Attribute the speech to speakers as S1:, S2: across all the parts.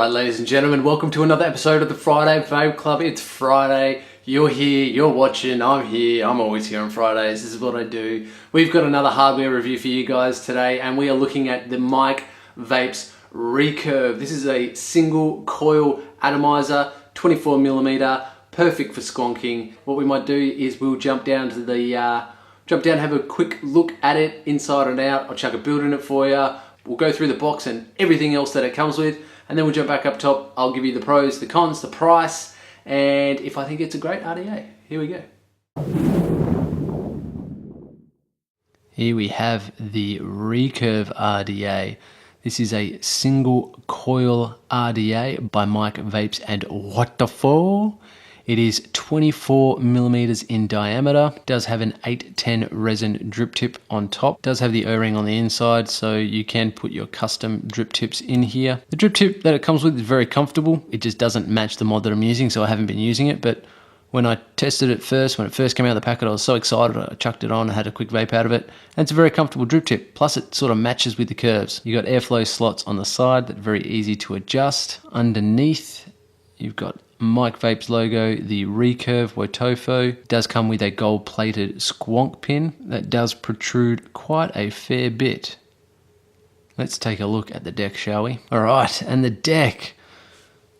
S1: Alright, ladies and gentlemen, welcome to another episode of the Friday Vape Club. It's Friday, you're here, you're watching, I'm here, I'm always here on Fridays, this is what I do. We've got another hardware review for you guys today, and we are looking at the Vapes Recurve. This is a single coil atomizer, 24mm, perfect for squonking. What we might do is we'll jump down and have a quick look at it inside and out. I'll chuck a build in it for you. We'll go through the box and everything else that it comes with, and then we'll jump back up top. I'll give you the pros, the cons, the price, and if I think it's a great RDA. Here we go. Here we have the Recurve RDA. This is a single coil RDA by Vapes and Wotofo. It is 24mm in diameter, does have an 810 resin drip tip on top, does have the O-ring on the inside, so you can put your custom drip tips in here. The drip tip that it comes with is very comfortable. It just doesn't match the mod that I'm using, so I haven't been using it, but when I tested it first, when it first came out of the packet, I was so excited, I chucked it on, I had a quick vape out of it, and it's a very comfortable drip tip, plus it sort of matches with the curves. You got airflow slots on the side that are very easy to adjust. Underneath, you've got Vapes logo, the Recurve Wotofo. It does come with a gold-plated squonk pin that does protrude quite a fair bit. Let's take a look at the deck, shall we? All right, and the deck.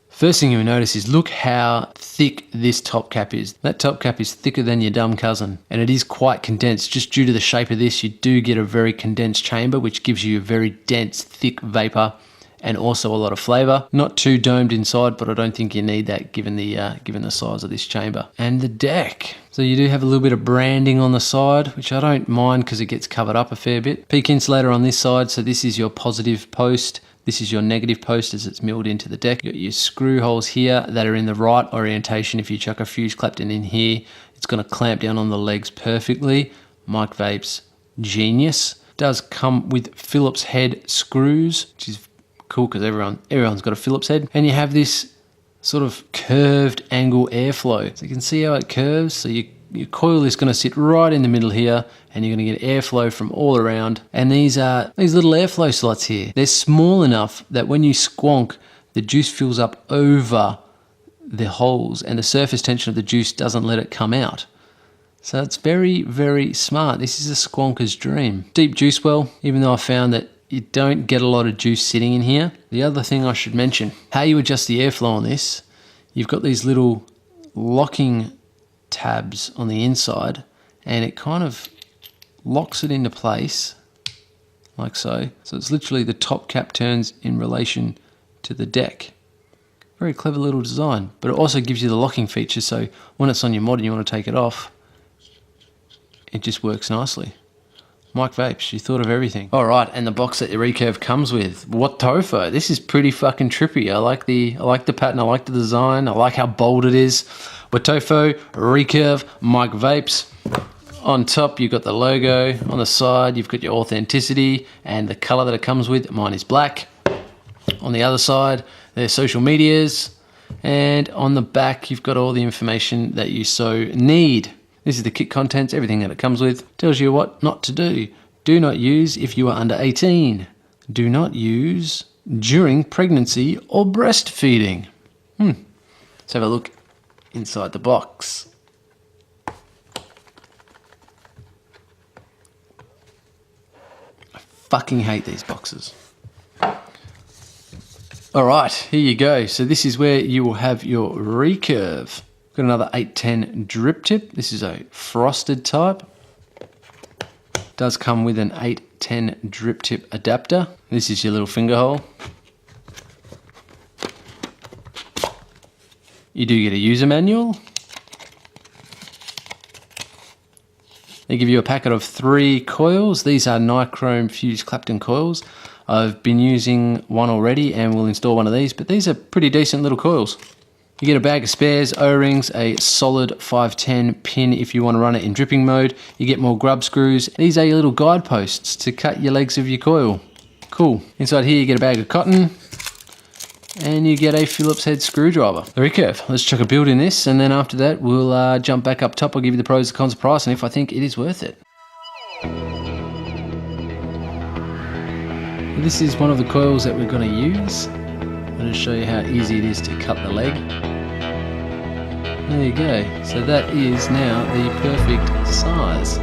S1: First thing you'll notice is look how thick this top cap is. That top cap is thicker than your dumb cousin, and it is quite condensed. Just due to the shape of this, you do get a very condensed chamber, which gives you a very dense, thick vapor, and also a lot of flavor. Not too domed inside, but I don't think you need that given the size of this chamber. And the deck. So you do have a little bit of branding on the side, which I don't mind because it gets covered up a fair bit. Peak insulator on this side, so this is your positive post. This is your negative post as it's milled into the deck. You got your screw holes here that are in the right orientation. If you chuck a fuse Clapton in here, it's going to clamp down on the legs perfectly. Vapes, genius. Does come with Phillips head screws, which is cool because everyone's got a Phillips head, and you have this sort of curved angle airflow. So you can see how it curves. So your coil is going to sit right in the middle here, and you're going to get airflow from all around. And these little airflow slots here, they're small enough that when you squonk, the juice fills up over the holes, and the surface tension of the juice doesn't let it come out. So it's very, very smart. This is a squonker's dream. Deep juice well, even though I found that you don't get a lot of juice sitting in here. The other thing I should mention, how you adjust the airflow on this, you've got these little locking tabs on the inside, and it kind of locks it into place like so. So it's literally the top cap turns in relation to the deck. Very clever little design, but it also gives you the locking feature, so when it's on your mod and you want to take it off, it just works nicely. Vapes, you thought of everything. All right, and the box that the Recurve comes with, Wotofo. This is pretty fucking trippy. I like the pattern, I like the design, I like how bold it is. Wotofo, Recurve, Vapes. On top, you've got the logo. On the side, you've got your authenticity and the color that it comes with. Mine is black. On the other side, there's social medias. And on the back, you've got all the information that you so need. This is the kit contents, everything that it comes with. Tells you what not to do. Do not use if you are under 18. Do not use during pregnancy or breastfeeding. Let's have a look inside the box. I fucking hate these boxes. All right, here you go. So this is where you will have your Recurve. Got another 810 drip tip. This is a frosted type. Does come with an 810 drip tip adapter. This is your little finger hole. You do get a user manual. They give you a packet of 3 coils. These are nichrome fused Clapton coils. I've been using one already and will install one of these, but these are pretty decent little coils. You get a bag of spares, O-rings, a solid 510 pin if you want to run it in dripping mode. You get more grub screws. These are your little guideposts to cut your legs of your coil. Cool. Inside here you get a bag of cotton, and you get a Phillips head screwdriver. The Recurve. Let's chuck a build in this, and then after that we'll jump back up top. I'll give you the pros, the cons, the price, and if I think it is worth it. This is one of the coils that we're going to use. I'll just show you how easy it is to cut the leg. There you go. So that is now the perfect size.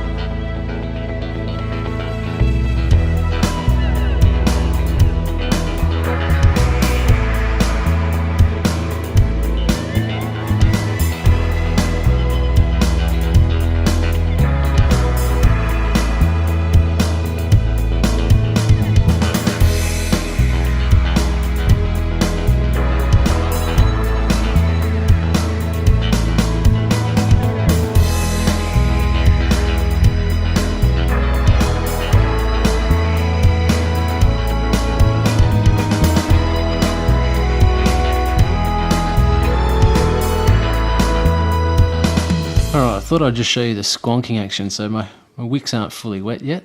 S1: Alright, I thought I'd just show you the squonking action. So my wicks aren't fully wet yet,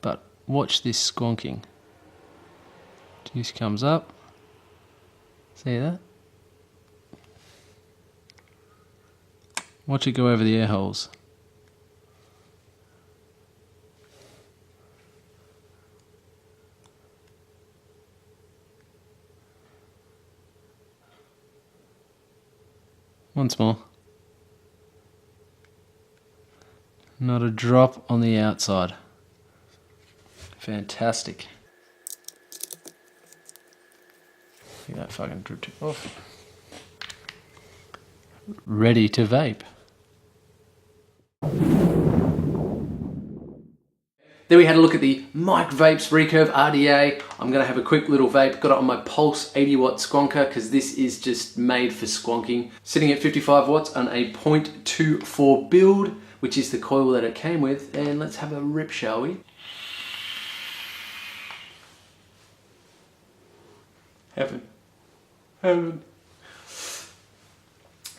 S1: but watch this squonking. Juice comes up. See that? Watch it go over the air holes. Once more. Not a drop on the outside. Fantastic. Get that fucking drip tip off. Ready to vape. There we had a look at the Mic Vapes Recurve RDA. I'm going to have a quick little vape. Got it on my Pulse 80 watt squonker because this is just made for squonking. Sitting at 55 watts on a 0.24 build, which is the coil that it came with. And let's have a rip, shall we? Heaven. Heaven.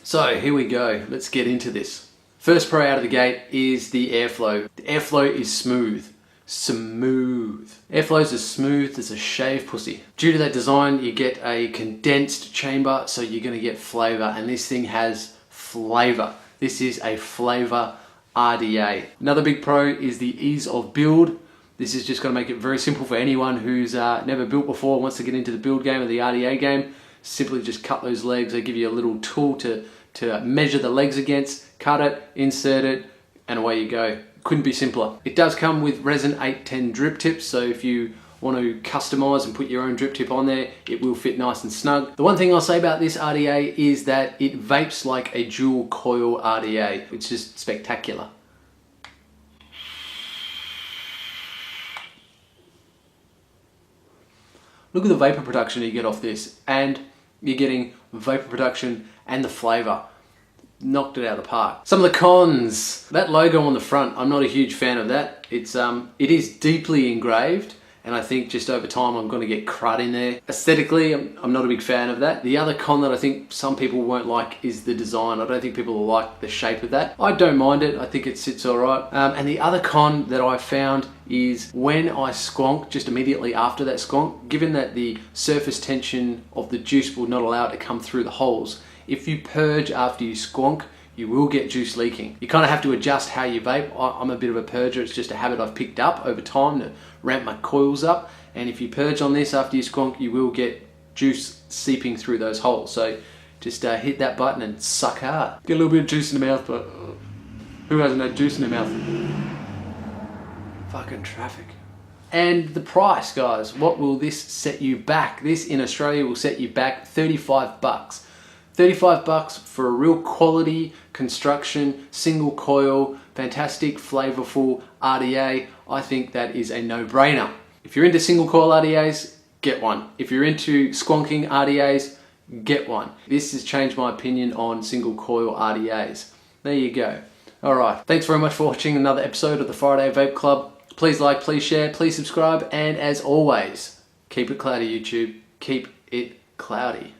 S1: So here we go. Let's get into this. First pro out of the gate is the airflow. The airflow is smooth. Smooth. Airflows are smooth as a shave pussy. Due to that design, you get a condensed chamber, so you're going to get flavor, and this thing has flavor. This is a flavor RDA. Another big pro is the ease of build. This is just going to make it very simple for anyone who's never built before, wants to get into the build game or the RDA game. Simply just cut those legs. They give you a little tool to measure the legs against, cut it, insert it, and away you go. Couldn't be simpler. It does come with resin 810 drip tips, so if you want to customize and put your own drip tip on there, it will fit nice and snug. The one thing I'll say about this RDA is that it vapes like a dual coil RDA. It's just spectacular. Look at the vapor production you get off this, and you're getting vapor production and the flavor. Knocked it out of the park. Some of the cons. That logo on the front, I'm not a huge fan of that. It is deeply engraved, and I think just over time I'm going to get crud in there. Aesthetically, I'm not a big fan of that. The other con that I think some people won't like is the design. I don't think people will like the shape of that. I don't mind it. I think it sits all right. And the other con that I found is when I squonk, just immediately after that squonk, given that the surface tension of the juice will not allow it to come through the holes, if you purge after you squonk, you will get juice leaking. You kind of have to adjust how you vape. I'm a bit of a purger. It's just a habit I've picked up over time to ramp my coils up. And if you purge on this after you squonk, you will get juice seeping through those holes. So just hit that button and suck hard. Get a little bit of juice in the mouth, but who hasn't had juice in their mouth? Fucking traffic. And the price, guys, what will this set you back? This in Australia will set you back 35 bucks. 35 bucks for a real quality construction, single coil, fantastic, flavorful RDA. I think that is a no-brainer. If you're into single coil RDAs, get one. If you're into squonking RDAs, get one. This has changed my opinion on single coil RDAs. There you go. All right, thanks very much for watching another episode of the Friday Vape Club. Please like, please share, please subscribe, and as always, keep it cloudy, YouTube. Keep it cloudy.